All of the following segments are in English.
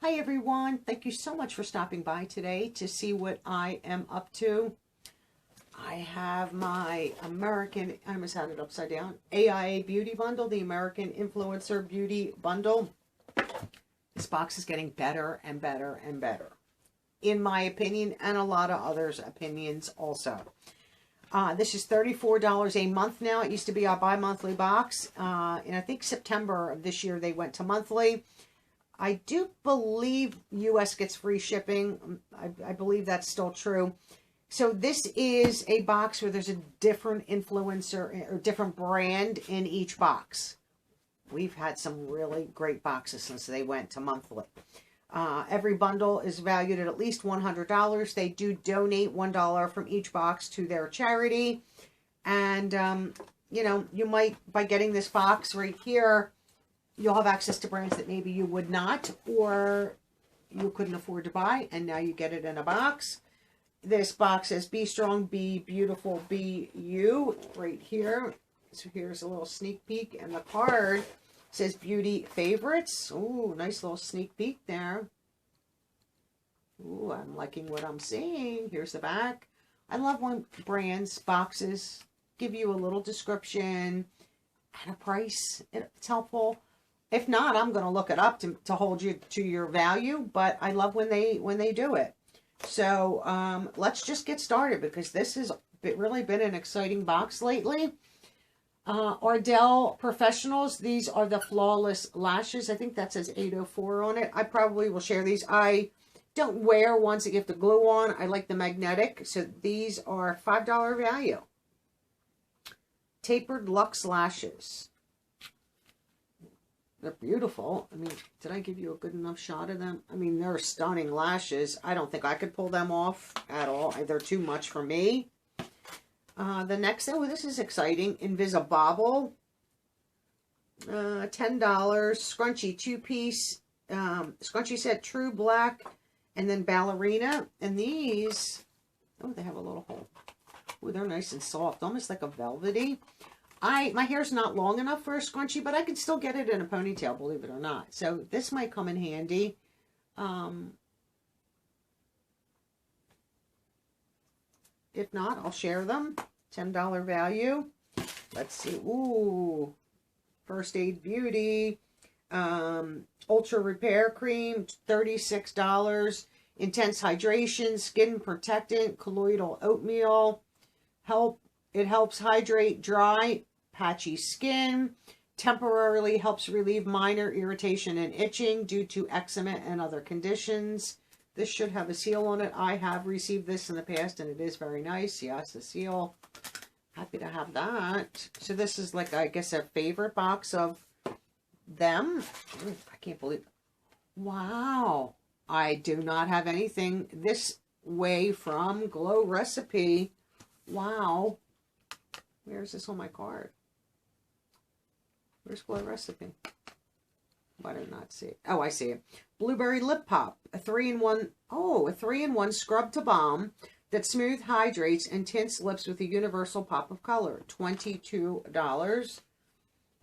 Hi everyone, thank you so much for stopping by today to see what I am up to. I have my American, I almost had it upside down, AIA Beauty Bundle, the American Influencer Beauty Bundle. This box is getting better and better and better, in my opinion, and a lot of others' opinions also. This is $34 a month now. It used to be a bi-monthly box, and I think September of this year they went to monthly. I do believe US gets free shipping. I believe that's still true. So this is a box where there's a different influencer or different brand in each box. We've had some really great boxes since they went to monthly. Every bundle is valued at least $100. They do donate $1 from each box to their charity. And, you know, you might, by getting this box right here, you'll have access to brands that maybe you would not, or you couldn't afford to buy, and now you get it in a box. This box says, Be Strong, Be Beautiful, Be You, right here. So here's a little sneak peek, and the card says Beauty Favorites. Ooh, nice little sneak peek there. Ooh, I'm liking what I'm seeing. Here's the back. I love when brands, boxes, give you a little description and a price. It's helpful. If not, I'm going to look it up to hold you to your value, but I love when they do it. So let's just get started, because this has really been an exciting box lately. Ardell Professionals, these are the Flawless Lashes. I think that says 804 on it. I probably will share these. I don't wear ones that you have to glue on. I like the magnetic. So these are $5 value. Tapered Luxe Lashes. They're beautiful. I mean, did I give you a good enough shot of them? I mean, they're stunning lashes. I don't think I could pull them off at all. They're too much for me. The next, oh, this is exciting. Invisibobble. $10. Scrunchie 2-piece. Scrunchie set True Black. And then Ballerina. And these, oh, they have a little hole. Oh, they're nice and soft. Almost like a velvety. My hair's not long enough for a scrunchie, but I can still get it in a ponytail, believe it or not. So this might come in handy. If not, I'll share them. $10 value. Let's see. Ooh. First Aid Beauty. Ultra Repair Cream. $36. Intense Hydration. Skin Protectant. Colloidal Oatmeal. It helps hydrate dry, patchy skin. Temporarily helps relieve minor irritation and itching due to eczema and other conditions. This should have a seal on it. I have received this in the past, and it is very nice. Yes, a seal. Happy to have that. So this is like, I guess, a favorite box of them. Ooh, I can't believe it. Wow. I do not have anything this way from Glow Recipe. Wow. Where's this on my card? Where's Glow Recipe? Why did I not see it? Oh, I see it. Blueberry Lip Pop. A 3-in-1. Oh, a 3-in-1 scrub to balm that smooth, hydrates, and tints lips with a universal pop of color. $22.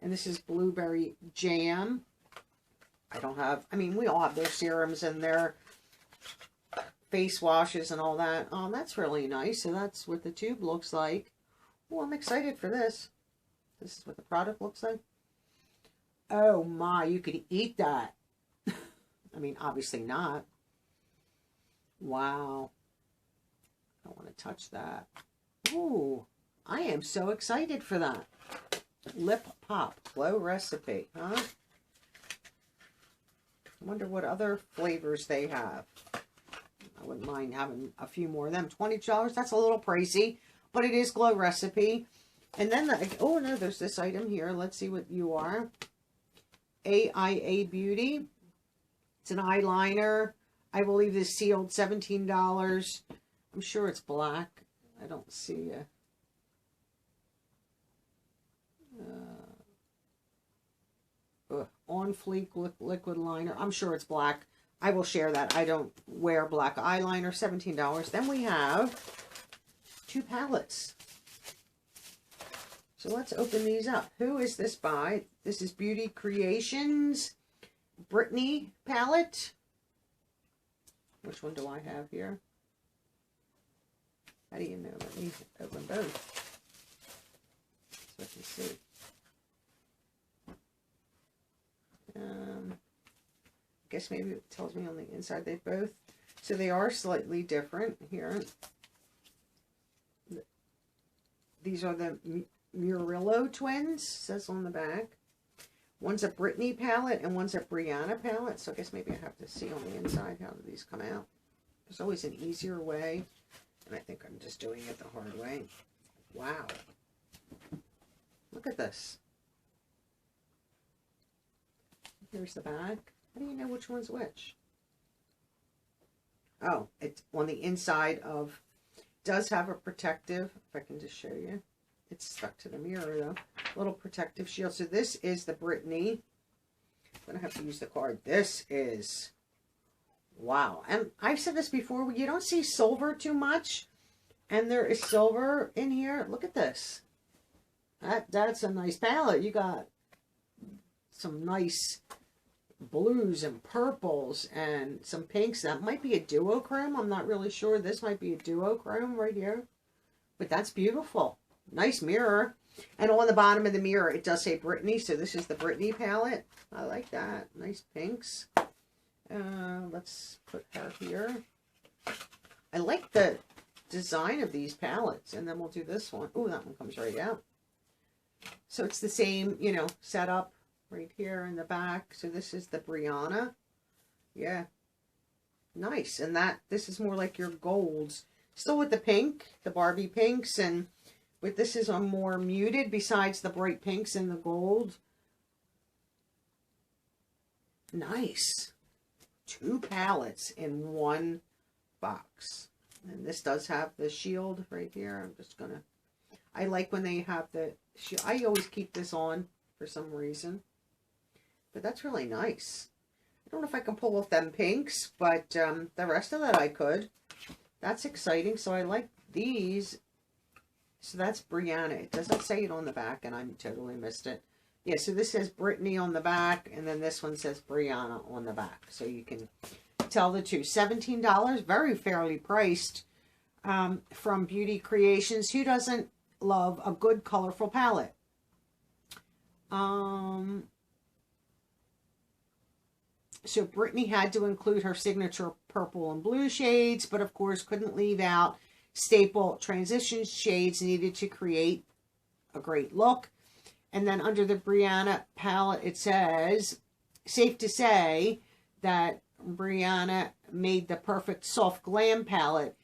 And this is Blueberry Jam. I mean, we all have their serums and their face washes and all that. Oh, that's really nice. So that's what the tube looks like. Oh, I'm excited for this. This is what the product looks like. Oh my, you could eat that. I mean, obviously not. Wow. I don't want to touch that. Ooh, I am so excited for that. Lip Pop, Glow Recipe, huh? I wonder what other flavors they have. I wouldn't mind having a few more of them. $20, that's a little pricey, but it is Glow Recipe. And then, oh no, there's this item here. Let's see what you are. AIA Beauty. It's an eyeliner. I believe this sealed $17. I'm sure it's black. I don't see a... On Fleek liquid liner. I'm sure it's black. I will share that. I don't wear black eyeliner. $17. Then we have 2 palettes. So let's open these up. Who is this by? This is Beauty Creations Brittany palette. Which one do I have here? How do you know? Let me open both so I can see. I guess maybe it tells me on the inside they both. So they are slightly different here. These are the Murillo twins, says on the back. One's a Brittany palette and one's a Brianna palette. So I guess maybe I have to see on the inside how these come out. There's always an easier way. And I think I'm just doing it the hard way. Wow. Look at this. Here's the back. How do you know which one's which? Oh, it's on the inside of, does have a protective, if I can just show you. It's stuck to the mirror though. Little protective shield. So this is the Brittany. I'm going to have to use the card. This is, wow. And I've said this before, you don't see silver too much. And there is silver in here. Look at this. That's a nice palette. You got some nice blues and purples and some pinks. That might be a duochrome. I'm not really sure. This might be a duochrome right here. But that's beautiful. Nice mirror. And on the bottom of the mirror, it does say Brittany. So this is the Brittany palette. I like that. Nice pinks. Let's put her here. I like the design of these palettes. And then we'll do this one. Oh, that one comes right out. So it's the same, you know, setup right here in the back. So this is the Brianna. Yeah. Nice. And this is more like your golds. Still with the pink, the Barbie pinks. And with this is a more muted besides the bright pinks and the gold. Nice. 2 palettes in one box. And this does have the shield right here. I'm just going to, I like when they have the shield. I always keep this on for some reason. But that's really nice. I don't know if I can pull off them pinks, but the rest of that I could. That's exciting. So I like these. So that's Brianna. It doesn't say it on the back, and I totally missed it. Yeah, so this says Brittany on the back, and then this one says Brianna on the back. So you can tell the two. $17, very fairly priced from Beauty Creations. Who doesn't love a good colorful palette? So Brittany had to include her signature purple and blue shades, but of course couldn't leave out staple transition shades needed to create a great look. And then under the Brianna palette, it says, safe to say that Brianna made the perfect soft glam palette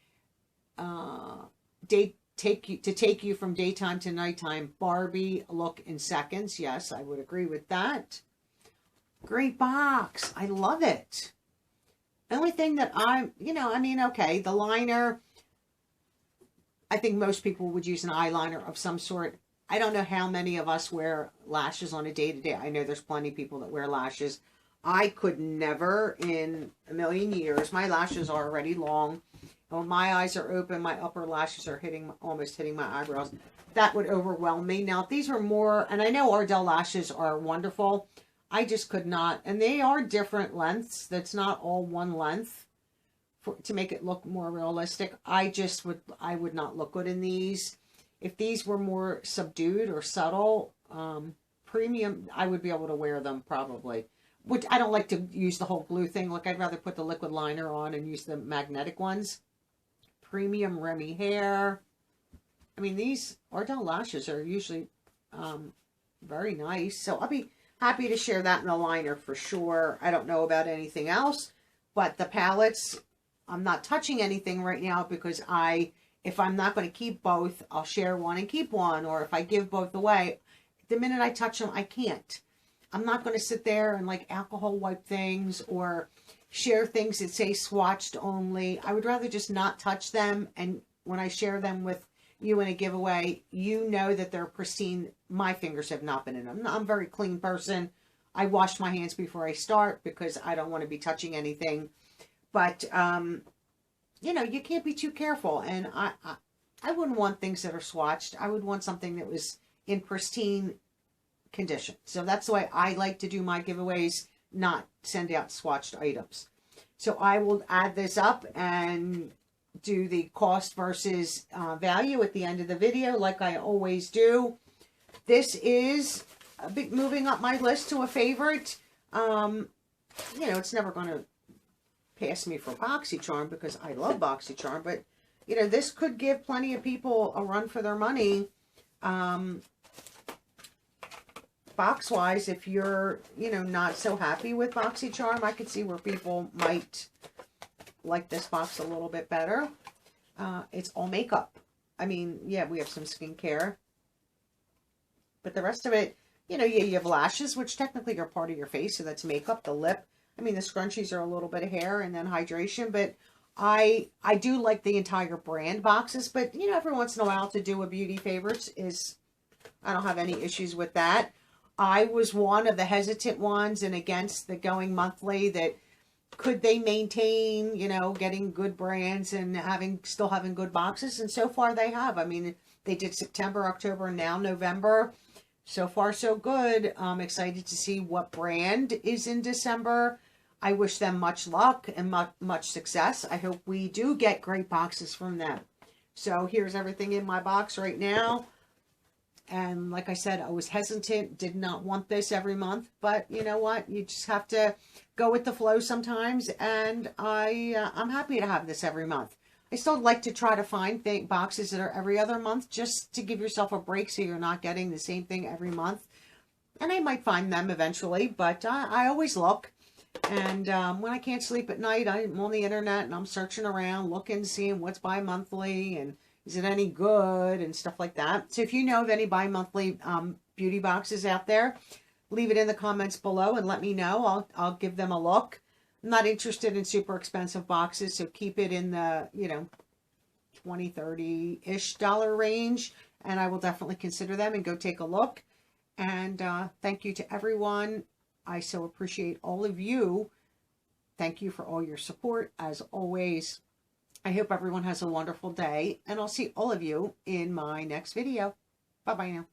take you from daytime to nighttime Barbie look in seconds. Yes, I would agree with that. Great box. I love it. The only thing that okay, the liner, I think most people would use an eyeliner of some sort. I don't know how many of us wear lashes on a day-to-day. I know there's plenty of people that wear lashes. I could never in a million years. My lashes are already long. When my eyes are open, my upper lashes are almost hitting my eyebrows. That would overwhelm me. Now, these are more, and I know Ardell lashes are wonderful. I just could not, and they are different lengths. That's not all one length to make it look more realistic. I would not look good in these. If these were more subdued or subtle, premium, I would be able to wear them probably. Which I don't like to use the whole glue thing. Like I'd rather put the liquid liner on and use the magnetic ones. Premium Remy hair. I mean, these Ardell lashes are usually very nice. So I'll be happy to share that in the liner for sure. I don't know about anything else, but the palettes, I'm not touching anything right now because if I'm not going to keep both, I'll share one and keep one. Or if I give both away, the minute I touch them, I can't. I'm not going to sit there and like alcohol wipe things or share things that say swatched only. I would rather just not touch them. And when I share them with you in a giveaway, you know that they're pristine. My fingers have not been in them. I'm a very clean person. I wash my hands before I start because I don't want to be touching anything. But, you can't be too careful. And I wouldn't want things that are swatched. I would want something that was in pristine condition. So that's the way I like to do my giveaways, not send out swatched items. So I will add this up and do the cost versus value at the end of the video, like I always do. This is a bit moving up my list to a favorite. You know, it's never going to pass me for BoxyCharm because I love BoxyCharm, but you know, this could give plenty of people a run for their money. Box-wise, if you're, you know, not so happy with BoxyCharm, I could see where people might like this box a little bit better. It's all makeup. I mean, yeah, we have some skincare, but the rest of it, you know, you have lashes, which technically are part of your face, so that's makeup. The lip, I mean, the scrunchies are a little bit of hair and then hydration, but I do like the entire brand boxes, but, you know, every once in a while to do a beauty favorites is, I don't have any issues with that. I was one of the hesitant ones and against the going monthly, that could they maintain, you know, getting good brands and still having good boxes, and so far they have. I mean, they did September, October, and now November. So far, so good. I'm excited to see what brand is in December. I wish them much luck and much success. I hope we do get great boxes from them. So here's everything in my box right now. And like I said, I was hesitant, did not want this every month. But you know what? You just have to go with the flow sometimes. And I'm happy to have this every month. I still like to try to find boxes that are every other month, just to give yourself a break so you're not getting the same thing every month. And I might find them eventually, but I always look. And when I can't sleep at night, I'm on the internet and I'm searching around, looking, seeing what's bi-monthly and is it any good and stuff like that. So if you know of any bi-monthly beauty boxes out there, leave it in the comments below and let me know. I'll give them a look. I'm not interested in super expensive boxes, so keep it in the, you know, $20, $30-ish range, and I will definitely consider them and go take a look. And thank you to everyone. I so appreciate all of you. Thank you for all your support, as always. I hope everyone has a wonderful day, and I'll see all of you in my next video. Bye-bye now.